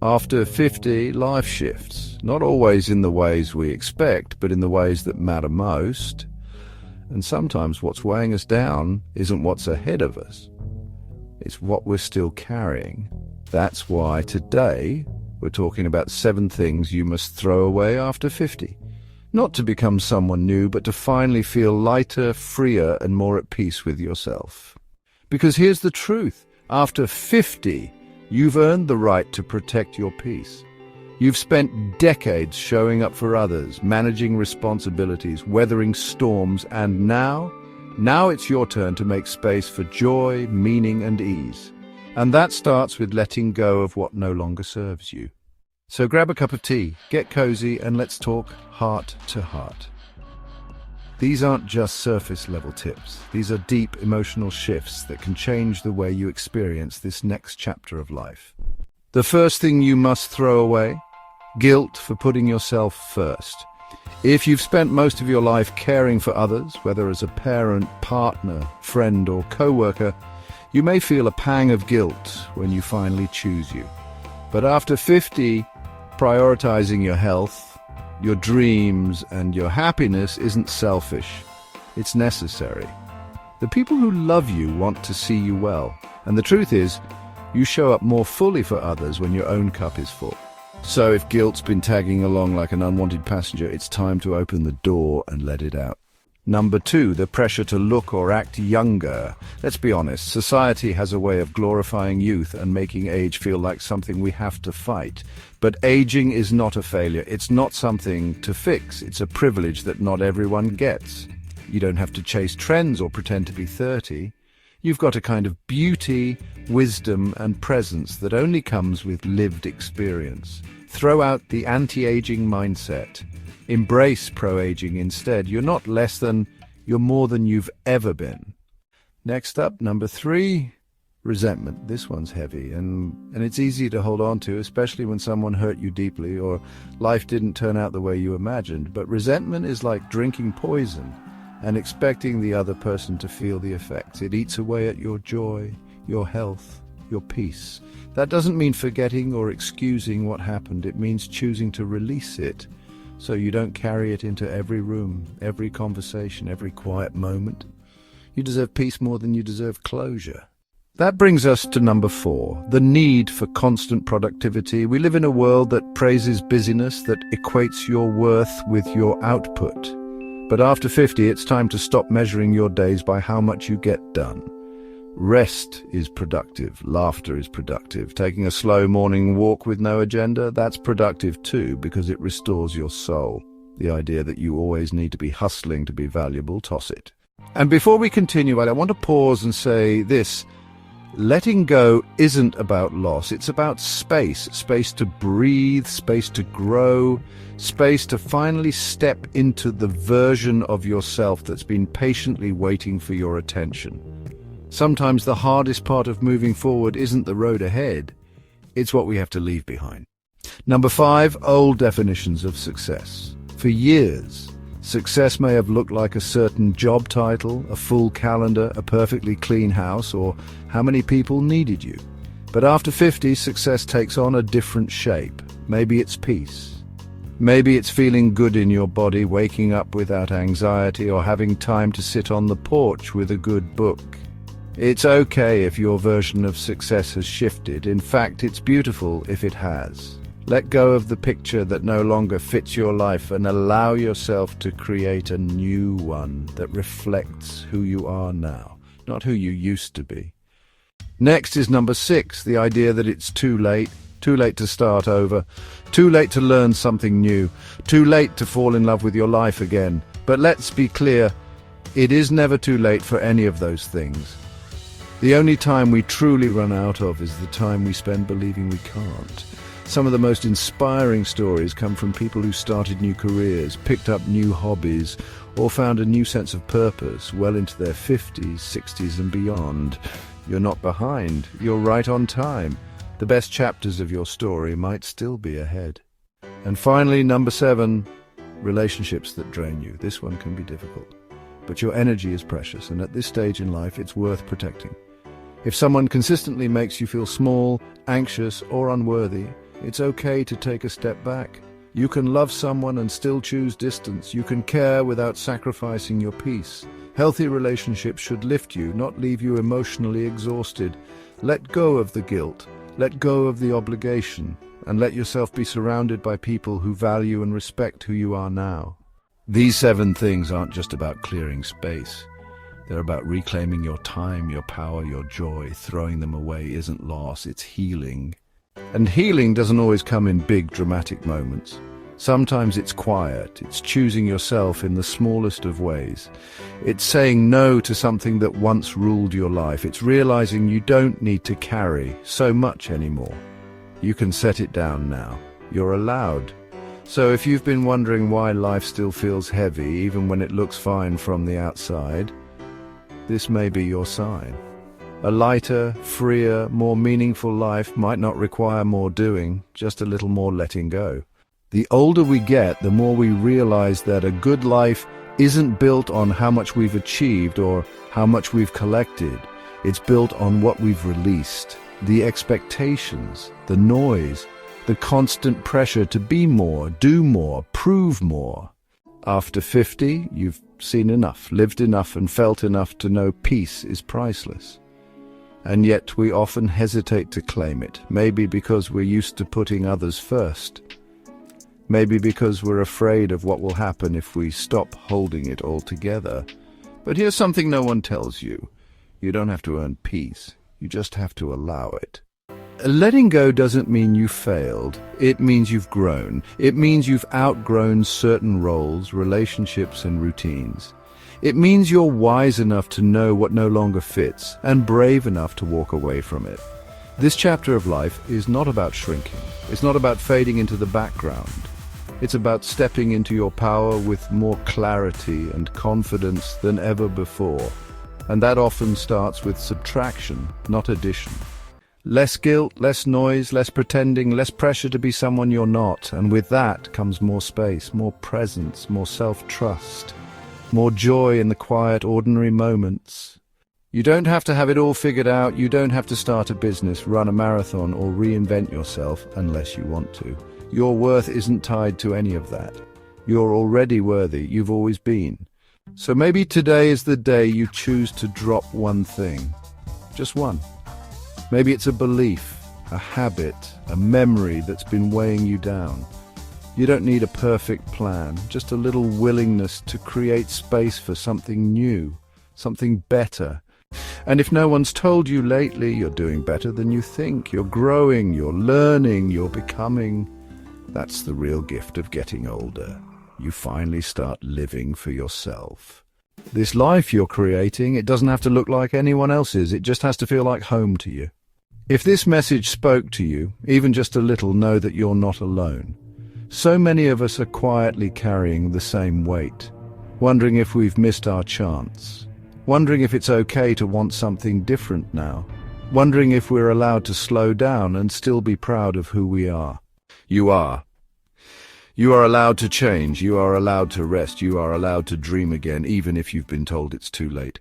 After 50, life shifts, not always in the ways we expect, but in the ways that matter most. And sometimes what's weighing us down isn't what's ahead of us. It's what we're still carrying. That's why today we're talking about 7 things you must throw away after 50. Not to become someone new, but to finally feel lighter, freer, and more at peace with yourself. Because here's the truth. After 50, you've earned the right to protect your peace. You've spent decades showing up for others, managing responsibilities, weathering storms, and now it's your turn to make space for joy, meaning, and ease. And that starts with letting go of what no longer serves you. So grab a cup of tea, get cozy, and let's talk heart to heart. These aren't just surface-level tips. These are deep emotional shifts that can change the way you experience this next chapter of life. The first thing you must throw away: guilt for putting yourself first. If you've spent most of your life caring for others, whether as a parent, partner, friend, or co-worker, you may feel a pang of guilt when you finally choose you. But after 50, prioritizing your health, your dreams, and your happiness isn't selfish. It's necessary. The people who love you want to see you well, and the truth is, you show up more fully for others when your own cup is full. So if guilt's been tagging along like an unwanted passenger, it's time to open the door and let it out. Number 2, the pressure to look or act younger. Let's be honest, society has a way of glorifying youth and making age feel like something we have to fight. But aging is not a failure. It's not something to fix. It's a privilege that not everyone gets. You don't have to chase trends or pretend to be 30. You've got a kind of beauty, wisdom, and presence that only comes with lived experience. Throw out the anti-aging mindset. Embrace pro-aging instead. You're not less than, you're more than you've ever been. Next up, number 3, resentment. This one's heavy, and it's easy to hold on to, especially when someone hurt you deeply or life didn't turn out the way you imagined. But resentment is like drinking poison and expecting the other person to feel the effects. It eats away at your joy, your health, your peace. That doesn't mean forgetting or excusing what happened. It means choosing to release it, so you don't carry it into every room, every conversation, every quiet moment. You deserve peace more than you deserve closure. That brings us to number 4, the need for constant productivity. We live in a world that praises busyness, that equates your worth with your output. But after 50, it's time to stop measuring your days by how much you get done. Rest is productive. Laughter is productive. Taking a slow morning walk with no agenda, that's productive too, because it restores your soul. The idea that you always need to be hustling to be valuable, toss it. And before we continue, I want to pause and say this. Letting go isn't about loss. It's about space. Space to breathe, space to grow, space to finally step into the version of yourself that's been patiently waiting for your attention. Sometimes the hardest part of moving forward isn't the road ahead, it's what we have to leave behind. Number 5, old definitions of success. For years, success may have looked like a certain job title, a full calendar, a perfectly clean house, or how many people needed you. But after 50, success takes on a different shape. Maybe it's peace. Maybe it's feeling good in your body, waking up without anxiety, or having time to sit on the porch with a good book. It's okay if your version of success has shifted. In fact, it's beautiful if it has. Let go of the picture that no longer fits your life and allow yourself to create a new one that reflects who you are now, not who you used to be. Next is number 6, the idea that it's too late to start over, too late to learn something new, too late to fall in love with your life again. But let's be clear, it is never too late for any of those things. The only time we truly run out of is the time we spend believing we can't. Some of the most inspiring stories come from people who started new careers, picked up new hobbies, or found a new sense of purpose well into their 50s, 60s and beyond. You're not behind, you're right on time. The best chapters of your story might still be ahead. And finally, number 7, relationships that drain you. This one can be difficult, but your energy is precious, and at this stage in life, it's worth protecting. If someone consistently makes you feel small, anxious, or unworthy, It's okay to take a step back. You can love someone and still choose distance. You can care without sacrificing your peace. Healthy relationships should lift you, not leave you emotionally exhausted. Let go of the guilt, let go of the obligation, and let yourself be surrounded by people who value and respect who you are now. These 7 things aren't just about clearing space. They're about reclaiming your time, your power, your joy. Throwing them away isn't loss, it's healing. And healing doesn't always come in big, dramatic moments. Sometimes it's quiet, it's choosing yourself in the smallest of ways. It's saying no to something that once ruled your life. It's realizing you don't need to carry so much anymore. You can set it down now. You're allowed. So if you've been wondering why life still feels heavy, even when it looks fine from the outside, this may be your sign. A lighter, freer, more meaningful life might not require more doing, just a little more letting go. The older we get, the more we realize that a good life isn't built on how much we've achieved or how much we've collected. It's built on what we've released. The expectations, the noise, the constant pressure to be more, do more, prove more. After 50, you've seen enough, lived enough, and felt enough to know peace is priceless. And yet we often hesitate to claim it, maybe because we're used to putting others first. Maybe because we're afraid of what will happen if we stop holding it all together. But here's something no one tells you. You don't have to earn peace. You just have to allow it. Letting go doesn't mean you failed. It means you've grown. It means you've outgrown certain roles, relationships, and routines. It means you're wise enough to know what no longer fits and brave enough to walk away from it. This chapter of life is not about shrinking. It's not about fading into the background. It's about stepping into your power with more clarity and confidence than ever before. And that often starts with subtraction, not addition. Less guilt, less noise, less pretending, less pressure to be someone you're not. And with that comes more space, more presence, more self-trust, more joy in the quiet, ordinary moments. You don't have to have it all figured out. You don't have to start a business, run a marathon, or reinvent yourself unless you want to. Your worth isn't tied to any of that. You're already worthy. You've always been. So maybe today is the day you choose to drop one thing. Just one. Maybe it's a belief, a habit, a memory that's been weighing you down. You don't need a perfect plan, just a little willingness to create space for something new, something better. And if no one's told you lately, you're doing better than you think. You're growing, you're learning, you're becoming. That's the real gift of getting older. You finally start living for yourself. This life you're creating, it doesn't have to look like anyone else's. It just has to feel like home to you. If this message spoke to you, even just a little, know that you're not alone. So many of us are quietly carrying the same weight, wondering if we've missed our chance, wondering if it's okay to want something different now, wondering if we're allowed to slow down and still be proud of who we are. You are. You are allowed to change, you are allowed to rest, you are allowed to dream again, even if you've been told it's too late.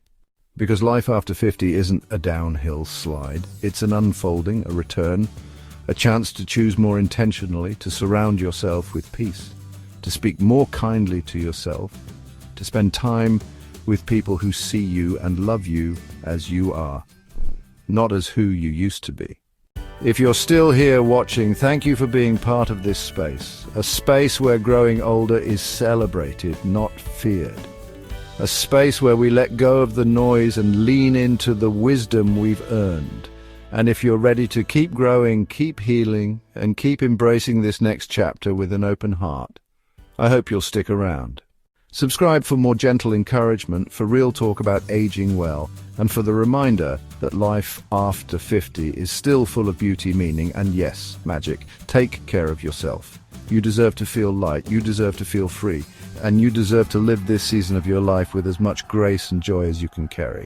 Because life after 50 isn't a downhill slide, it's an unfolding, a return, a chance to choose more intentionally, to surround yourself with peace, to speak more kindly to yourself, to spend time with people who see you and love you as you are, not as who you used to be. If you're still here watching, thank you for being part of this space, a space where growing older is celebrated, not feared. A space where we let go of the noise and lean into the wisdom we've earned. And if you're ready to keep growing, keep healing, and keep embracing this next chapter with an open heart, I hope you'll stick around. Subscribe for more gentle encouragement, for real talk about aging well, and for the reminder that life after 50 is still full of beauty, meaning, and yes, magic. Take care of yourself. You deserve to feel light, you deserve to feel free, and you deserve to live this season of your life with as much grace and joy as you can carry.